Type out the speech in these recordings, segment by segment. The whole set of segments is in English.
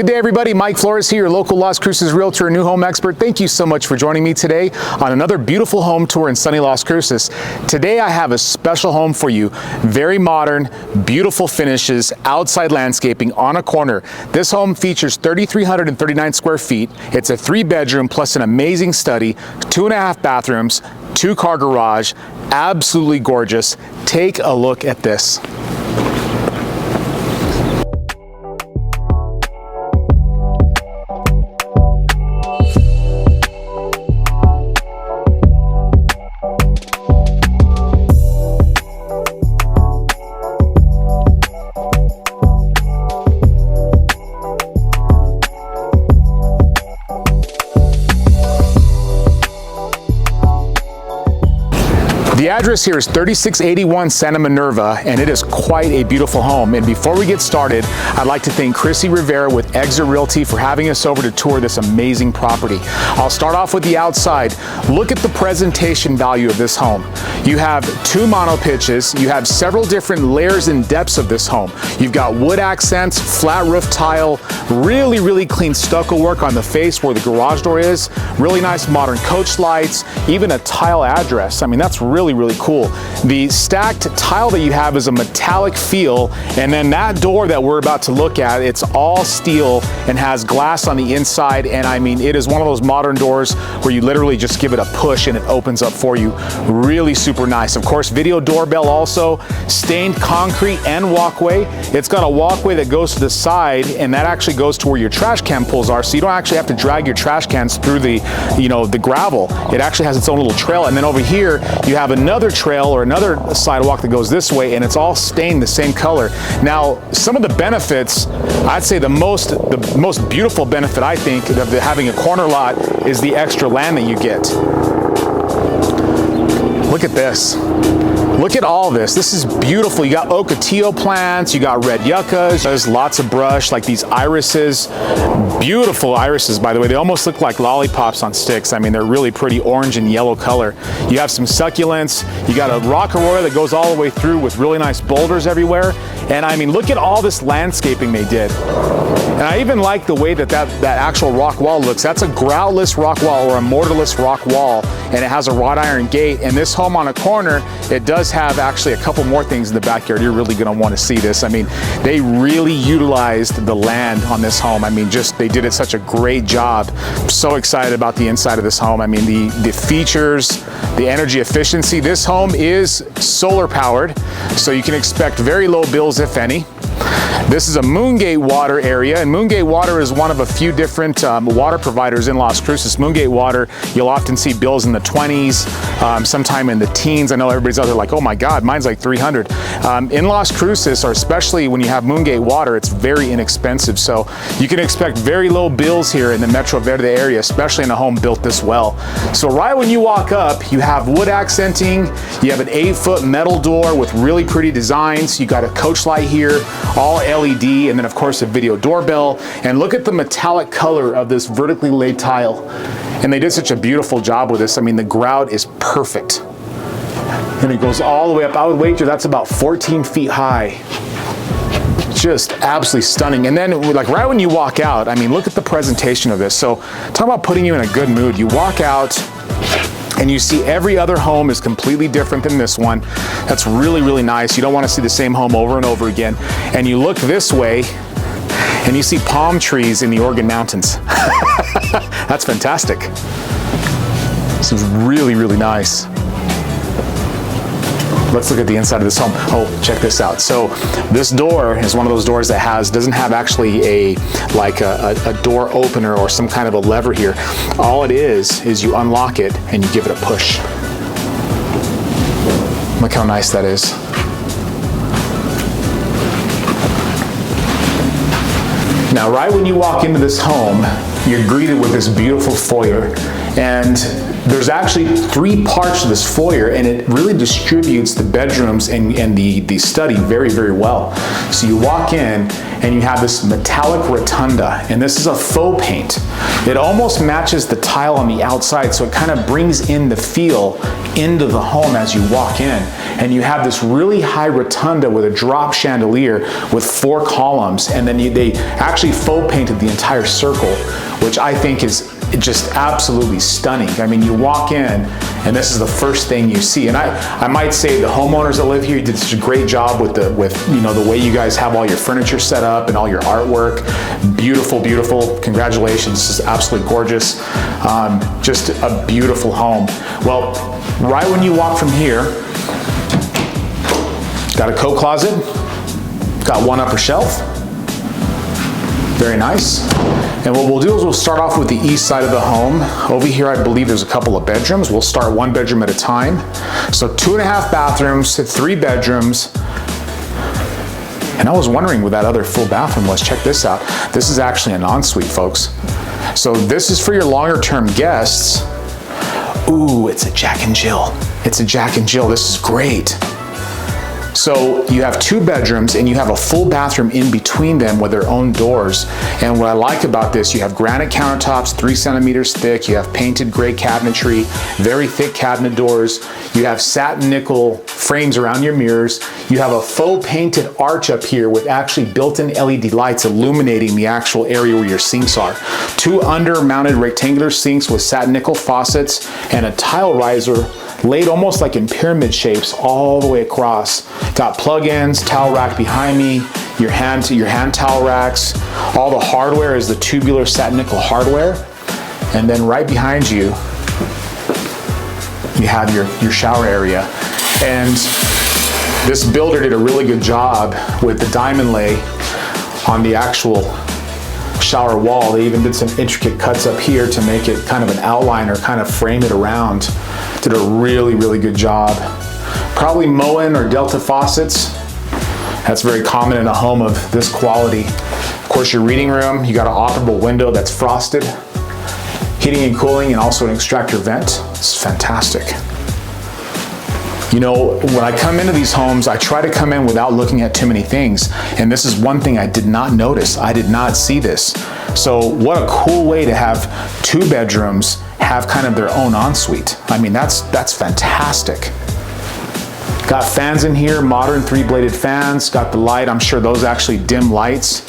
Good day, everybody. Mike Flores here, local Las Cruces realtor and new home expert. Thank you so much for joining me today on another beautiful home tour in sunny Las Cruces. Today I have a special home for you. Very modern, beautiful finishes, outside landscaping on a corner. This home features 3,339 square feet. It's a 3-bedroom plus an amazing study, 2.5 bathrooms, 2-car garage, absolutely gorgeous. Take a look at this. The address here is 3681 Santa Minerva, and it is quite a beautiful home. And before we get started, I'd like to thank Chrissy Rivera with Exit Realty for having us over to tour this amazing property. I'll start off with the outside. Look at the presentation value of this home. You have 2 mono pitches. You have several different layers and depths of this home. You've got wood accents, flat roof tile, really clean stucco work on the face where the garage door is, really nice modern coach lights, even a tile address. I mean, that's really cool. The stacked tile that you have is a metallic feel, and then that door that we're about to look at, it's all steel and has glass on the inside, and I mean, it is one of those modern doors where you literally just give it a push and it opens up for you. Really super nice. Of course, video doorbell also, stained concrete and walkway. It's got a walkway that goes to the side, and that actually goes to where your trash can pulls are, so you don't actually have to drag your trash cans through the, the gravel. It actually has its own little trail, and then over here you have another trail or another sidewalk that goes this way, and it's all stained the same color. Now, some of the benefits, I'd say the most beautiful benefit I think of having a corner lot is the extra land that you get. Look at this. Look at all this. This is beautiful. You got ocotillo plants, you got red yuccas, there's lots of brush, like these irises. Beautiful irises, by the way. They almost look like lollipops on sticks. I mean, they're really pretty orange and yellow color. You have some succulents. You got a rock arroyo that goes all the way through with really nice boulders everywhere. And I mean, look at all this landscaping they did. And I even like the way that actual rock wall looks. That's a groutless rock wall or a mortarless rock wall, and it has a wrought iron gate. And this home on a corner, it does have actually a couple more things in the backyard. You're really gonna wanna see this. I mean, they really utilized the land on this home. I mean, they did it such a great job. I'm so excited about the inside of this home. I mean, the features, the energy efficiency. This home is solar powered, so you can expect very low bills, if any. This is a Moongate Water area, and Moongate Water is one of a few different water providers in Las Cruces. Moongate Water, you'll often see bills in the 20s, sometime in the teens. I know everybody's out there like, oh my God, mine's like 300. In Las Cruces, or especially when you have Moongate Water, it's very inexpensive. So you can expect very low bills here in the Metro Verde area, especially in a home built this well. So right when you walk up, you have wood accenting, you have an 8-foot metal door with really pretty designs. You got a coach light here, all LED, and then of course a video doorbell. And look at the metallic color of this vertically laid tile. And they did such a beautiful job with this. I mean, the grout is perfect. And it goes all the way up. I would wager that's about 14 feet high. Just absolutely stunning. And then like right when you walk out, I mean, look at the presentation of this. So talk about putting you in a good mood. You walk out and you see every other home is completely different than this one. That's really nice. You don't want to see the same home over and over again. And you look this way and you see palm trees in the Oregon Mountains. That's fantastic. This is really nice. Let's look at the inside of this home. Oh, check this out. So this door is one of those doors that doesn't have actually a door opener or some kind of a lever here. All it is you unlock it and you give it a push. Look how nice that is. Now, right when you walk into this home, you're greeted with this beautiful foyer. And there's actually 3 parts to this foyer, and it really distributes the bedrooms and the study very, very well. So you walk in and you have this metallic rotunda, and this is a faux paint. It almost matches the tile on the outside, so it kind of brings in the feel into the home as you walk in. And you have this really high rotunda with a drop chandelier with 4 columns, and then they actually faux painted the entire circle, which I think is just absolutely stunning. I mean, you walk in and this is the first thing you see. And I might say the homeowners that live here, you did such a great job with you know, the way you guys have all your furniture set up and all your artwork. Beautiful, beautiful. Congratulations. This is absolutely gorgeous. Just a beautiful home. Well, right when you walk from here, got a coat closet, got 1 upper shelf. Very nice. And what we'll do is we'll start off with the east side of the home. Over here, I believe there's a couple of bedrooms. We'll start 1 bedroom at a time. So 2.5 bathrooms, 3 bedrooms. And I was wondering where that other full bathroom was. Check this out. This is actually an ensuite, folks. So this is for your longer term guests. Ooh, it's a Jack and Jill. It's a Jack and Jill. This is great. So you have 2 bedrooms and you have a full bathroom in between them with their own doors. And what I like about this, you have granite countertops, 3 centimeters thick. You have painted gray cabinetry, very thick cabinet doors. You have satin nickel frames around your mirrors. You have a faux painted arch up here with actually built-in LED lights illuminating the actual area where your sinks are. 2 under-mounted rectangular sinks with satin nickel faucets and a tile riser laid almost like in pyramid shapes all the way across. Got plug-ins, towel rack behind me, your hand towel racks. All the hardware is the tubular satin nickel hardware. And then right behind you, you have your shower area. And this builder did a really good job with the diamond lay on the actual shower wall. They even did some intricate cuts up here to make it kind of an outline or kind of frame it around. Did a really, really good job. Probably Moen or Delta faucets. That's very common in a home of this quality. Of course, your reading room, you got an operable window that's frosted, heating and cooling, and also an extractor vent. It's fantastic. You know, when I come into these homes, I try to come in without looking at too many things. And this is one thing I did not notice. I did not see this. So what a cool way to have 2 bedrooms have kind of their own ensuite. I mean, that's fantastic. Got fans in here, modern 3-bladed fans. Got the light, I'm sure those actually dim lights.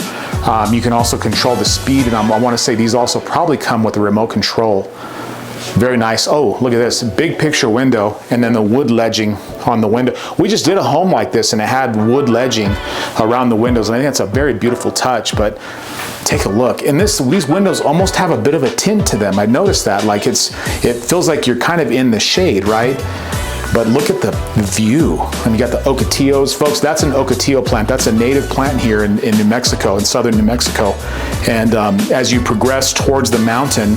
You can also control the speed, and I want to say these also probably come with a remote control. Very nice. Oh, look at this, big picture window, and then the wood ledging on the window. We just did a home like this and it had wood ledging around the windows, and I think that's a very beautiful touch. But take a look. And these windows almost have a bit of a tint to them. I noticed that, like it feels like you're kind of in the shade, right? But look at the view. And you got the ocotillos, folks. That's an ocotillo plant. That's a native plant here in New Mexico, in southern New Mexico. And as you progress towards the mountain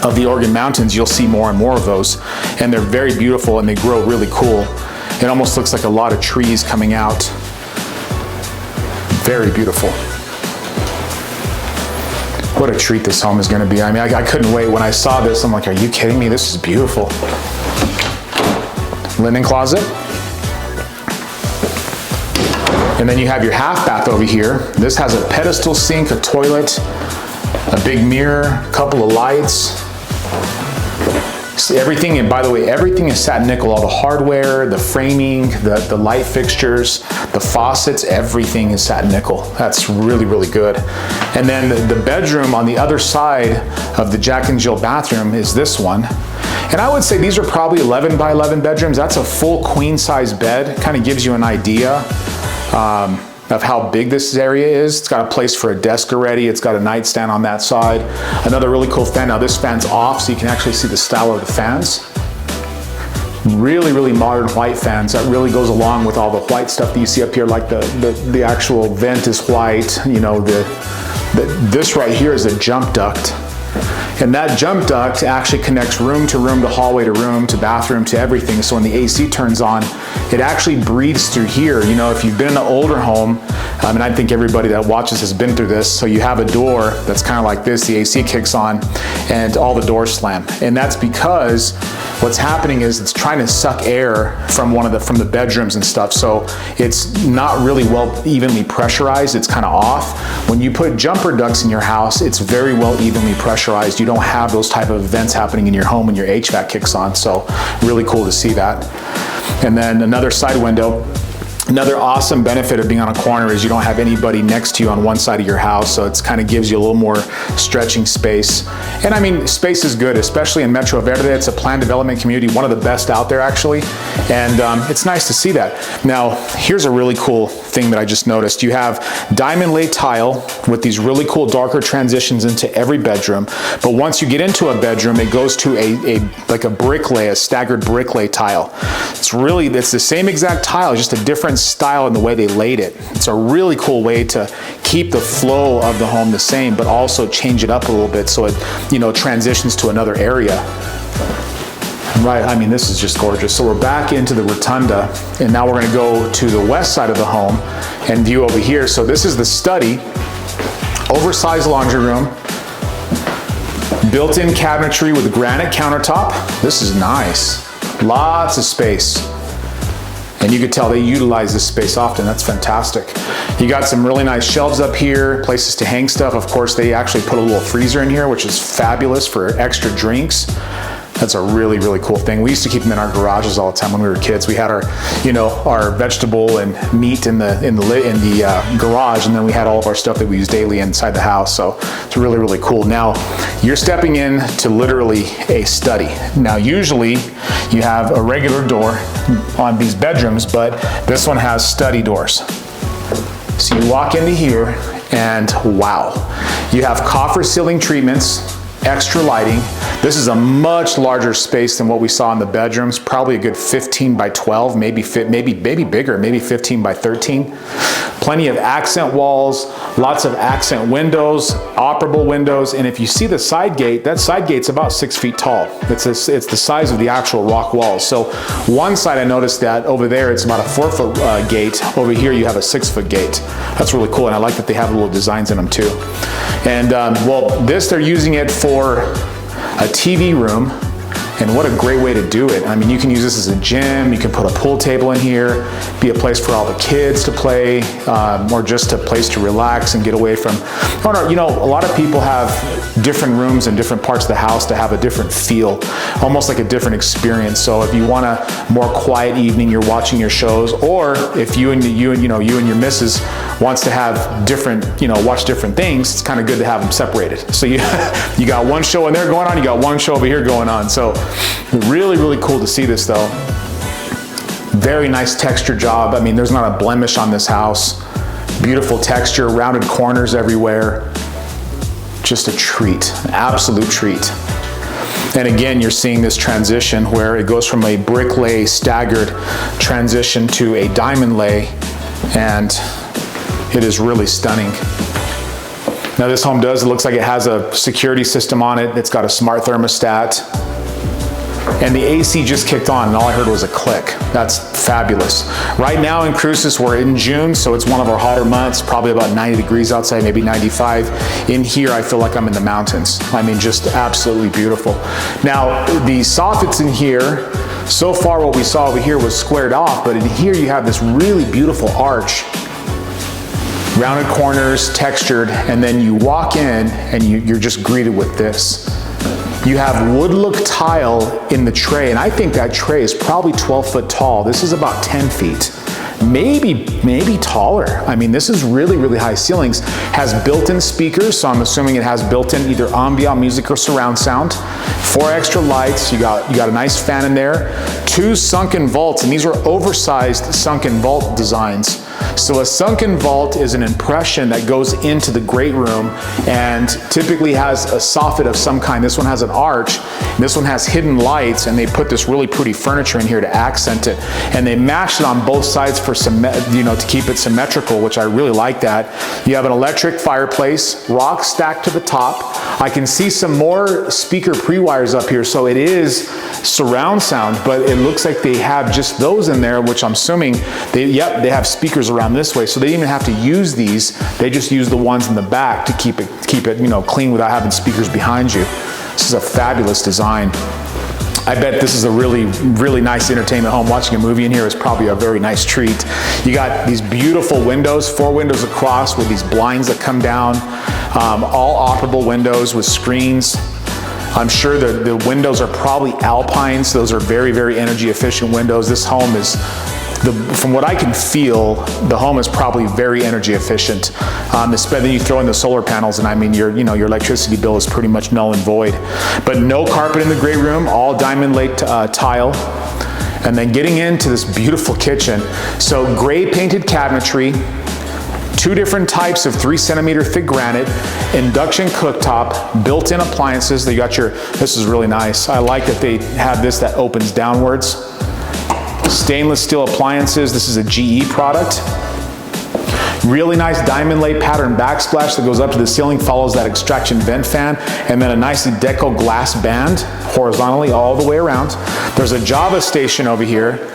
of the Oregon Mountains, you'll see more and more of those. And they're very beautiful and they grow really cool. It almost looks like a lot of trees coming out. Very beautiful. What a treat this home is going to be. I mean, I couldn't wait. When I saw this, I'm like, are you kidding me? This is beautiful. Linen closet. And then you have your half bath over here. This has a pedestal sink, a toilet, a big mirror, a couple of lights. So everything, and by the way, everything is satin nickel. All the hardware, the framing, the light fixtures, the faucets, everything is satin nickel. That's really, really good. And then the bedroom on the other side of the Jack and Jill bathroom is this one. And I would say these are probably 11 by 11 bedrooms. That's a full queen size bed. Kind of gives you an idea of how big this area is. It's got a place for a desk already. It's got a nightstand on that side. Another really cool fan. Now this fan's off, so you can actually see the style of the fans. Really, really modern white fans. That really goes along with all the white stuff that you see up here, like the actual vent is white. You know, this right here is a jump duct. And that jump duct actually connects room to hallway to room to bathroom to everything. So when the AC turns on, it actually breathes through here. You know, if you've been in an older home, and I think everybody that watches has been through this, so you have a door that's kind of like this, the AC kicks on, and all the doors slam. And that's because what's happening is it's trying to suck air from from the bedrooms and stuff, so it's not really well evenly pressurized. It's kind of off. When you put jumper ducts in your house, it's very well evenly pressurized. You don't have those type of events happening in your home when your HVAC kicks on, so really cool to see that. And then another side window. Another awesome benefit of being on a corner is you don't have anybody next to you on one side of your house, so it kind of gives you a little more stretching space. And I mean, space is good, especially in Metro Verde. It's a planned development community, one of the best out there actually, and it's nice to see that. Now, here's a really cool thing that I just noticed. You have diamond lay tile with these really cool darker transitions into every bedroom, but once you get into a bedroom, it goes to like a brick lay, a staggered brick lay tile. It's the same exact tile, just a different style in the way they laid it. It's a really cool way to keep the flow of the home the same, but also change it up a little bit so it, you know, transitions to another area. Right, I mean, this is just gorgeous. So we're back into the rotunda, and now we're gonna go to the west side of the home and view over here. So this is the study, oversized laundry room, built-in cabinetry with granite countertop. This is nice, lots of space. And you could tell they utilize this space often. That's fantastic. You got some really nice shelves up here, places to hang stuff. Of course, they actually put a little freezer in here, which is fabulous for extra drinks. That's a really, really cool thing. We used to keep them in our garages all the time when we were kids. We had our, you know, our vegetable and meat in the garage, and then we had all of our stuff that we use daily inside the house. So it's really, really cool. Now, you're stepping in to literally a study. Now, usually you have a regular door on these bedrooms, but this one has study doors. So you walk into here and wow, you have coffer ceiling treatments, extra lighting. This is a much larger space than what we saw in the bedrooms, probably a good 15 by 12, maybe bigger, maybe 15 by 13. Plenty of accent walls, lots of accent windows, operable windows, and if you see the side gate, that side gate's about 6 feet tall. It's the size of the actual rock walls. So one side I noticed that over there it's about a 4-foot gate. Over here you have a 6-foot gate. That's really cool, and I like that they have little designs in them too. And well, they're using it for a TV room, and what a great way to do it. I mean, you can use this as a gym, you can put a pool table in here, be a place for all the kids to play, or just a place to relax and get away from, you know, a lot of people have different rooms in different parts of the house to have a different feel, almost like a different experience. So if you want a more quiet evening, you're watching your shows, or if you and your missus wants to have different, watch different things, it's kind of good to have them separated. So you got one show in there going on, you got one show over here going on. So really, really cool to see this though. Very nice texture job. I mean, there's not a blemish on this house. Beautiful texture, rounded corners everywhere. Just a treat, an absolute treat. And again, you're seeing this transition where it goes from a brick lay staggered transition to a diamond lay, and it is really stunning. Now this home it looks like it has a security system on it. It's got a smart thermostat. And the AC just kicked on and all I heard was a click. That's fabulous. Right now in Cruces, we're in June, so it's one of our hotter months, probably about 90 degrees outside, maybe 95. In here, I feel like I'm in the mountains. I mean, just absolutely beautiful. Now, the soffits in here, so far what we saw over here was squared off, but in here you have this really beautiful arch. Rounded corners, textured, and then you walk in and you're just greeted with this. You have wood look tile in the tray, and I think that tray is probably 12 foot tall. This is about 10 feet, maybe taller. I mean, this is really, really high ceilings. Has built-in speakers, so I'm assuming it has built-in either ambient music or surround sound. 4 extra lights, you got a nice fan in there. 2 sunken vaults, and these are oversized sunken vault designs. So a sunken vault is an impression that goes into the great room and typically has a soffit of some kind. This one has an arch, this one has hidden lights, and they put this really pretty furniture in here to accent it. And they matched it on both sides for some, to keep it symmetrical, which I really like that. You have an electric fireplace, rocks stacked to the top. I can see some more speaker pre-wires up here, so it is surround sound, but it looks like they have just those in there, which I'm assuming they have speakers around this way, so they didn't even have to use these. They just use the ones in the back to keep it clean without having speakers behind you. This is a fabulous design. I bet this is a really, really nice entertainment home. Watching a movie in here is probably a very nice treat. You got these beautiful windows, 4 windows across with these blinds that come down, all operable windows with screens. I'm sure the windows are probably Alpines. Those are very, very energy efficient windows. This home is, from what I can feel, the home is probably very energy efficient. Then you throw in the solar panels, and I mean, your electricity bill is pretty much null and void. But no carpet in the great room, all diamond lake tile. And then getting into this beautiful kitchen. So gray painted cabinetry, 2 different types of 3 centimeter thick granite, induction cooktop, built-in appliances. They got this is really nice. I like that they have this that opens downwards. Stainless steel appliances. This is a GE product. Really nice diamond lay pattern backsplash that goes up to the ceiling, follows that extraction vent fan, and then a nicely deco glass band horizontally all the way around. There's a Java station over here,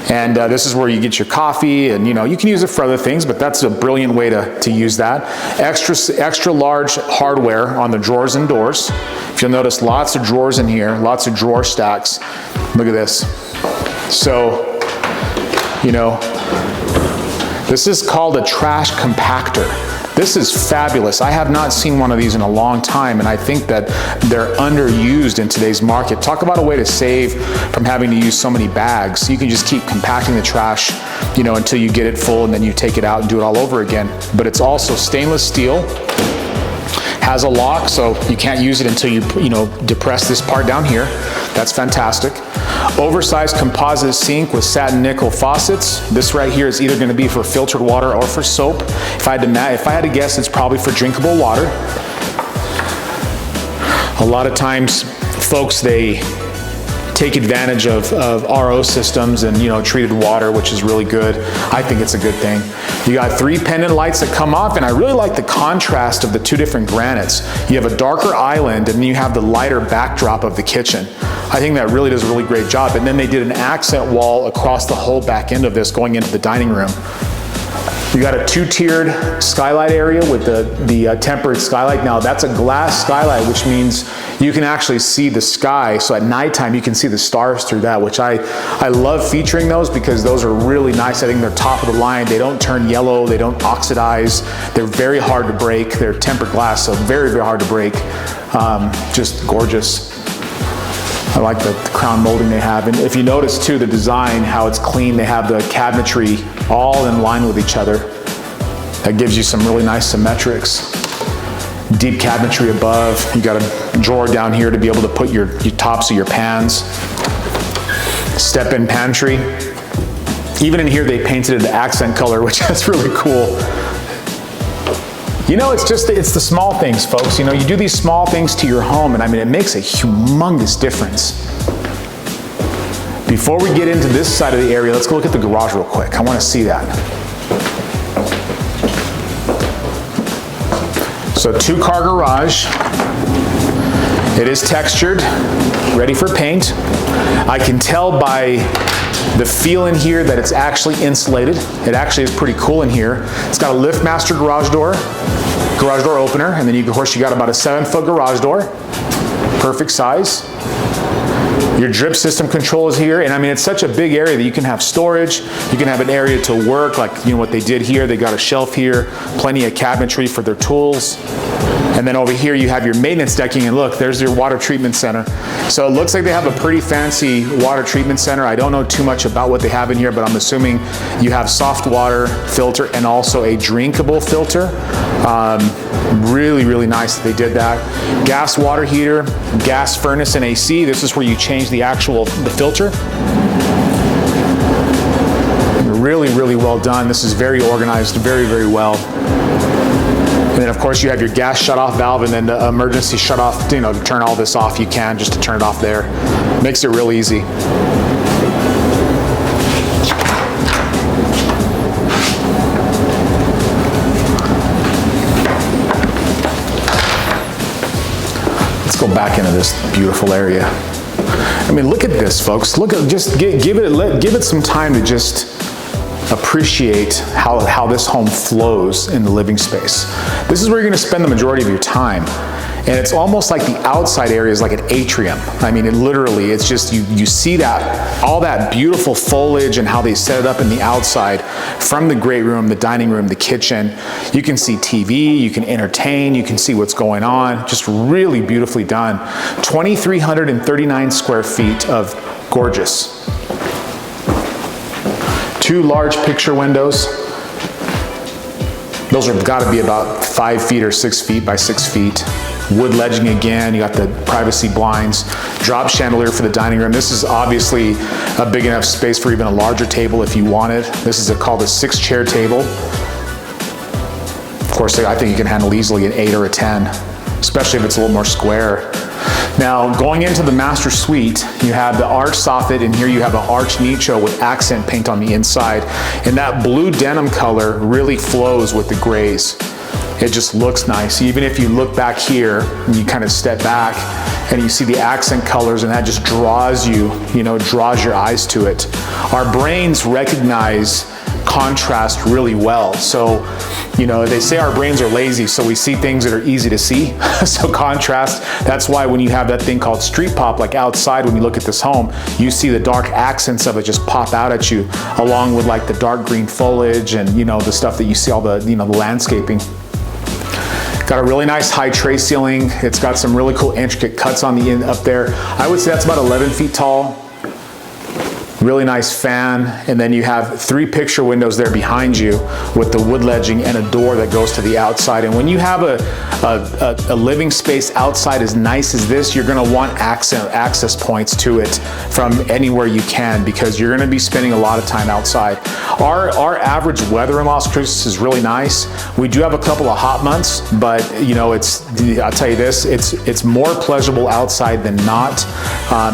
and this is where you get your coffee, and you can use it for other things, but that's a brilliant way to use that. Extra large hardware on the drawers and doors. If you'll notice, lots of drawers in here, lots of drawer stacks. Look at this. So, this is called a trash compactor. This is fabulous. I have not seen one of these in a long time, and I think that they're underused in today's market. Talk about a way to save from having to use so many bags. You can just keep compacting the trash, until you get it full, and then you take it out and do it all over again. But it's also stainless steel, has a lock, so you can't use it until you depress this part down here. That's fantastic. Oversized composite sink with satin nickel faucets. This right here is either going to be for filtered water or for soap. If I had to guess, it's probably for drinkable water. A lot of times, folks, they take advantage of RO systems and treated water, which is really good. I think it's a good thing. You got 3 pendant lights that come off, and I really like the contrast of the 2 different granites. You have a darker island, and then you have the lighter backdrop of the kitchen. I think that really does a really great job. And then they did an accent wall across the whole back end of this going into the dining room. You got a 2-tiered skylight area with the tempered skylight. Now that's a glass skylight, which means you can actually see the sky. So at nighttime, you can see the stars through that, which I love featuring those because those are really nice. I think they're top of the line. They don't turn yellow. They don't oxidize. They're very hard to break. They're tempered glass, so very, very hard to break. Just gorgeous. I like the crown molding they have. And if you notice too, the design, how it's clean, they have the cabinetry all in line with each other. That gives you some really nice symmetrics. Deep cabinetry above. You got a drawer down here to be able to put your tops of your pans. Step-in pantry. Even in here, they painted it an accent color, which is really cool. It's the small things, folks. You do these small things to your home, and I mean, it makes a humongous difference. Before we get into this side of the area, let's go look at the garage real quick. I want to see that. So 2-car garage. It is textured, ready for paint. I can tell by the feel in here that it's actually insulated. It actually is pretty cool in here. It's got a LiftMaster garage door opener, and then of course you got about a 7-foot garage door. Perfect size. Your drip system control is here, and I mean, it's such a big area that you can have storage, you can have an area to work, like what they did here. They got a shelf here, plenty of cabinetry for their tools. And then over here you have your maintenance decking, and look, there's your water treatment center. So it looks like they have a pretty fancy water treatment center. I don't know too much about what they have in here, but I'm assuming you have soft water filter and also a drinkable filter. Really, really nice that they did that. Gas water heater, gas furnace, and AC. This is where you change the filter. Really, really, really well done. This is very organized, very, very well. And then of course you have your gas shut-off valve and then the emergency shut-off, you know, to turn all this off, you can just to turn it off there. Makes it real easy. Let's go back into this beautiful area. I mean, look at this, folks. Look at, just give it some time to just appreciate how this home flows in the living space. This is where you're going to spend the majority of your time. And it's almost like the outside area is like an atrium. I mean, it's just, you see that, all that beautiful foliage and how they set it up in the outside from the great room, the dining room, the kitchen. You can see TV, you can entertain, you can see what's going on. Just really beautifully done. 2,339 square feet of gorgeous. 2 large picture windows. Those have got to be about 5 feet or 6 feet by 6 feet. Wood ledging again, you got the privacy blinds, drop chandelier for the dining room. This is obviously a big enough space for even a larger table if you wanted. This is called a 6-chair table. Of course, I think you can handle easily an 8 or a 10, especially if it's a little more square. Now, going into the master suite, you have the arch soffit, and here you have an arch nicho with accent paint on the inside. And that blue denim color really flows with the grays. It just looks nice. Even if you look back here and you kind of step back and you see the accent colors, and that just draws you, draws your eyes to it. Our brains recognize contrast really well. So, they say our brains are lazy, so we see things that are easy to see. So contrast, that's why when you have that thing called street pop, like outside when you look at this home, you see the dark accents of it just pop out at you, along with like the dark green foliage and the stuff that you see, all the the landscaping. Got a really nice high tray ceiling. It's got some really cool intricate cuts on the end up there. I would say that's about 11 feet tall. Really nice fan, and then you have 3 picture windows there behind you with the wood ledging and a door that goes to the outside. And when you have a living space outside as nice as this, you're gonna want access points to it from anywhere you can, because you're gonna be spending a lot of time outside. Our average weather in Las Cruces is really nice. We do have a couple of hot months, but I'll tell you this, it's more pleasurable outside than not,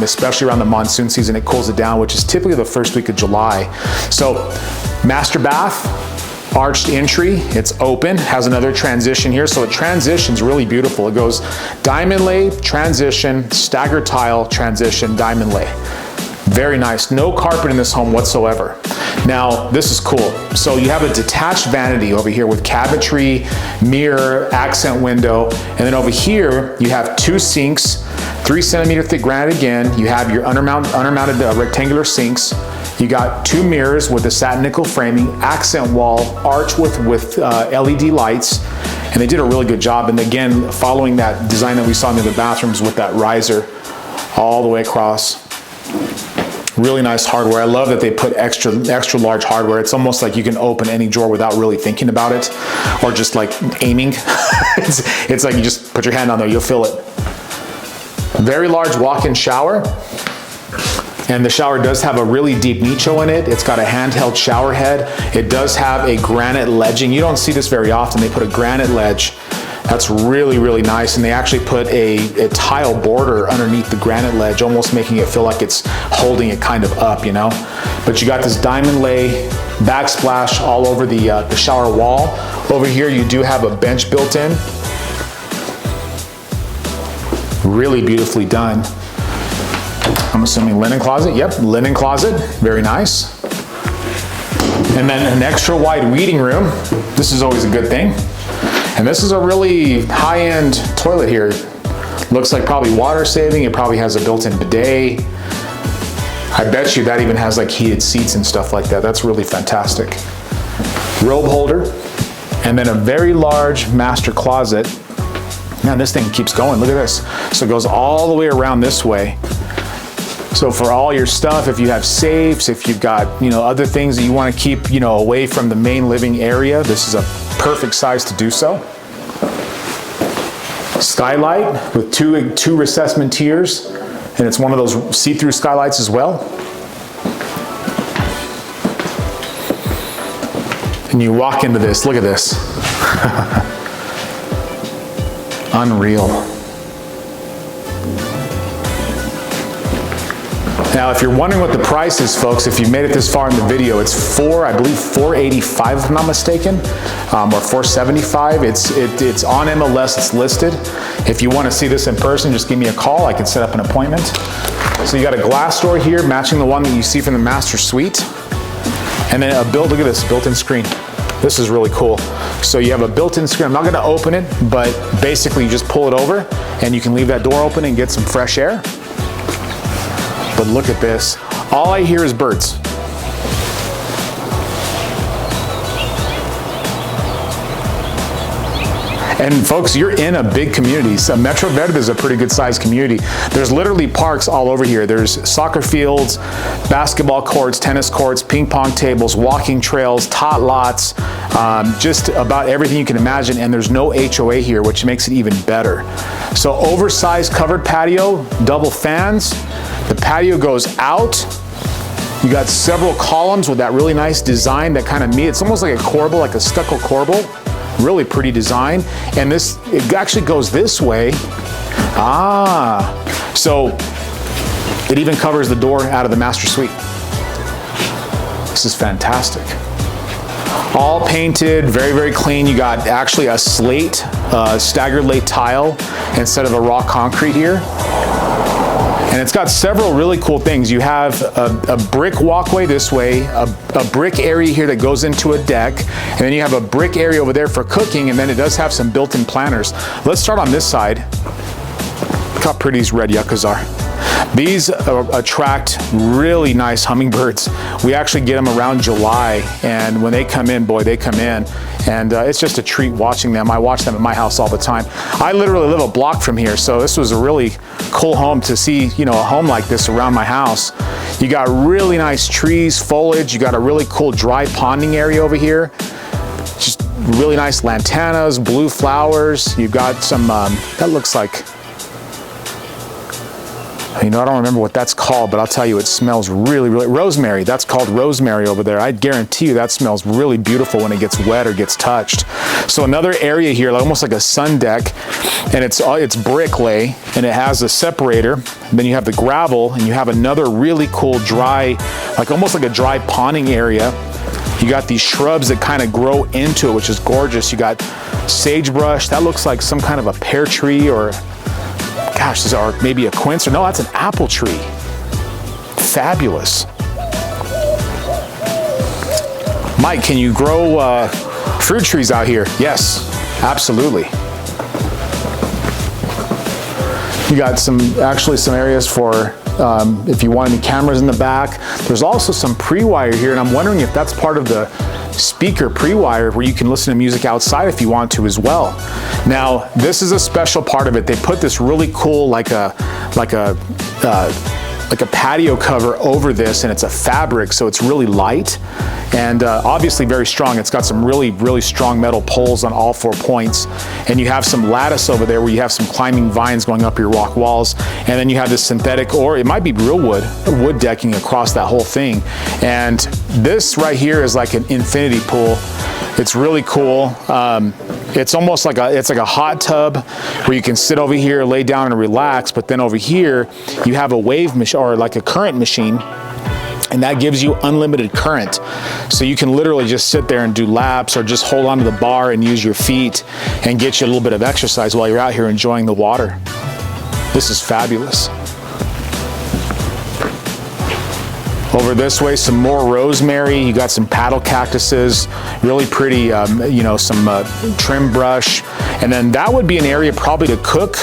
especially around the monsoon season. It cools it down, which is typically the first week of July. So, master bath, arched entry, it's open, has another transition here. So it transitions really beautiful. It goes diamond lay, transition, stagger tile, transition, diamond lay. Very nice. No carpet in this home whatsoever. Now, this is cool. So you have a detached vanity over here with cabinetry, mirror, accent window, and then over here you have 2 sinks, 3 centimeter thick granite again. You have your undermounted rectangular sinks. You got 2 mirrors with the satin nickel framing, accent wall, arch with LED lights, and they did a really good job. And again, following that design that we saw in the bathrooms with that riser all the way across. Really nice hardware. I love that they put extra large hardware. It's almost like you can open any drawer without really thinking about it, or just like aiming. it's like you just put your hand on there, you'll feel it. Very large walk-in shower. And the shower does have a really deep nicho in it. It's got a handheld shower head. It does have a granite ledging. You don't see this very often. They put a granite ledge. That's really, really nice. And they actually put a tile border underneath the granite ledge, almost making it feel like it's holding it kind of up, But you got this diamond lay backsplash all over the shower wall. Over here, you do have a bench built in. Really beautifully done. I'm assuming linen closet. Yep, linen closet. Very nice. And then an extra wide reading room. This is always a good thing. And this is a really high-end toilet here. Looks like probably water saving. It probably has a built-in bidet. I bet you that even has like heated seats and stuff like that. That's really fantastic. Robe holder, and then a very large master closet. Man, this thing keeps going. Look at this. So it goes all the way around this way. So for all your stuff, if you have safes, if you've got, other things that you want to keep, away from the main living area, this is a perfect size to do so. Skylight with two recessment tiers, and it's one of those see-through skylights as well. And you walk into this, look at this. Unreal. Now, if you're wondering what the price is, folks, if you've made it this far in the video, it's I believe $485 if I'm not mistaken, or $475. It's on MLS, it's listed. If you want to see this in person, just give me a call. I can set up an appointment. So you got a glass door here, matching the one that you see from the master suite. And then look at this, built-in screen. This is really cool. So you have a built-in screen. I'm not gonna open it, but basically you just pull it over and you can leave that door open and get some fresh air. But look at this. All I hear is birds. And folks, you're in a big community. So Metro Verde is a pretty good sized community. There's literally parks all over here. There's soccer fields, basketball courts, tennis courts, ping pong tables, walking trails, tot lots, just about everything you can imagine. And there's no HOA here, which makes it even better. So oversized covered patio, double fans. The patio goes out. You got several columns with that really nice design that kind of it's almost like a corbel, like a stucco corbel. Really pretty design. And it actually goes this way. So it even covers the door out of the master suite. This is fantastic. All painted, very, very clean. You got actually a slate, staggered late tile instead of a raw concrete here. And it's got several really cool things. You have a brick walkway this way, a brick area here that goes into a deck, and then you have a brick area over there for cooking, and then it does have some built-in planters. Let's start on this side. Look how pretty these red yuccas are. These attract really nice hummingbirds. We actually get them around July, and when they come in, boy, they come in. And it's just a treat watching them. I watch them at my house all the time. I literally live a block from here, so this was a really cool home to see, a home like this around my house. You got really nice trees, foliage. You got a really cool dry ponding area over here. Just really nice lantanas, blue flowers. You've got some, that looks like, I don't remember what that's called, but I'll tell you, it smells really, really, rosemary. That's called rosemary over there. I guarantee you that smells really beautiful when it gets wet or gets touched. So another area here, almost like a sun deck, and it's brick lay, and it has a separator. Then you have the gravel, and you have another really cool dry, almost like a dry ponding area. You got these shrubs that kind of grow into it, which is gorgeous. You got sagebrush. That looks like some kind of a pear tree or gosh, or maybe a quince, or no, that's an apple tree. Fabulous. Mike, can you grow fruit trees out here? Yes, absolutely. You got some areas for if you want any cameras in the back. There's also some pre-wire here, and I'm wondering if that's part of the speaker pre-wire where you can listen to music outside if you want to as well. Now, this is a special part of it. They put this really cool, like a patio cover over this, and it's a fabric, so it's really light and obviously very strong. It's got some really, really strong metal poles on all 4 points, and you have some lattice over there where you have some climbing vines going up your rock walls, and then you have this synthetic, or it might be real wood decking across that whole thing. And this right here is like an infinity pool. It's really cool. It's almost like a hot tub where you can sit over here, lay down and relax, but then over here you have a wave machine, or like a current machine, and that gives you unlimited current. So you can literally just sit there and do laps, or just hold onto the bar and use your feet and get you a little bit of exercise while you're out here enjoying the water. This is fabulous. Over this way, some more rosemary. You got some paddle cactuses, really pretty, some trim brush. And then that would be an area probably to cook.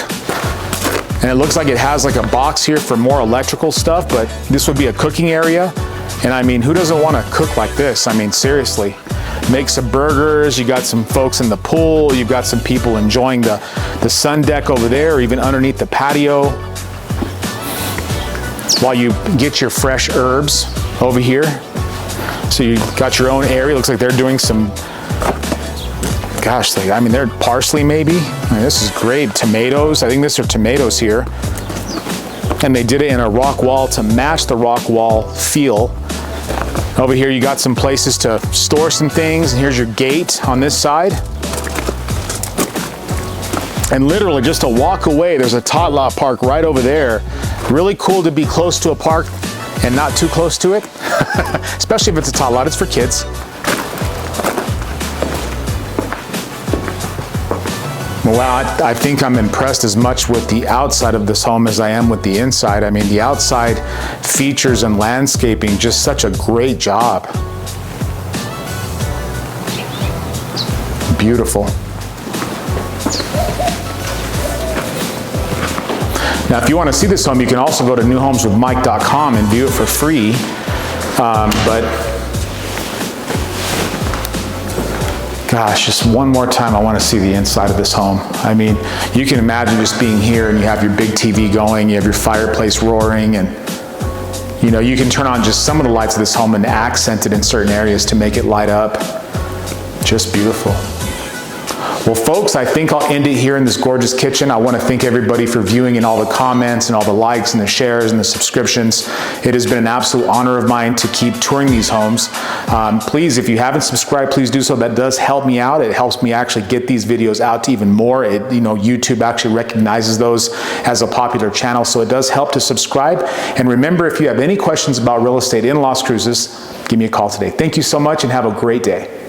And it looks like it has like a box here for more electrical stuff, but this would be a cooking area. And I mean, who doesn't want to cook like this? I mean, seriously. Make some burgers. You got some folks in the pool. You've got some people enjoying the sun deck over there, or even underneath the patio, while you get your fresh herbs over here. So you got your own area. Looks like they're doing some, gosh, they're parsley maybe. This is great. Tomatoes. I think these are tomatoes here. And they did it in a rock wall to match the rock wall feel. Over here you got some places to store some things, and here's your gate on this side. And literally just a walk away, there's a tot lot park right over there. Really cool to be close to a park and not too close to it, especially if it's a tot lot, it's for kids. Wow, I think I'm impressed as much with the outside of this home as I am with the inside. I mean, the outside features and landscaping, just such a great job. Beautiful. Now, if you want to see this home, you can also go to newhomeswithmike.com and view it for free. Gosh, just one more time, I want to see the inside of this home. I mean, you can imagine just being here and you have your big TV going, you have your fireplace roaring, and you know, you can turn on just some of the lights of this home and accent it in certain areas to make it light up. Just beautiful. Well, folks, I think I'll end it here in this gorgeous kitchen. I want to thank everybody for viewing and all the comments and all the likes and the shares and the subscriptions. It has been an absolute honor of mine to keep touring these homes. Please, if you haven't subscribed, please do so. That does help me out. It helps me actually get these videos out to even more. YouTube actually recognizes those as a popular channel, so it does help to subscribe. And remember, if you have any questions about real estate in Las Cruces, give me a call today. Thank you so much and have a great day.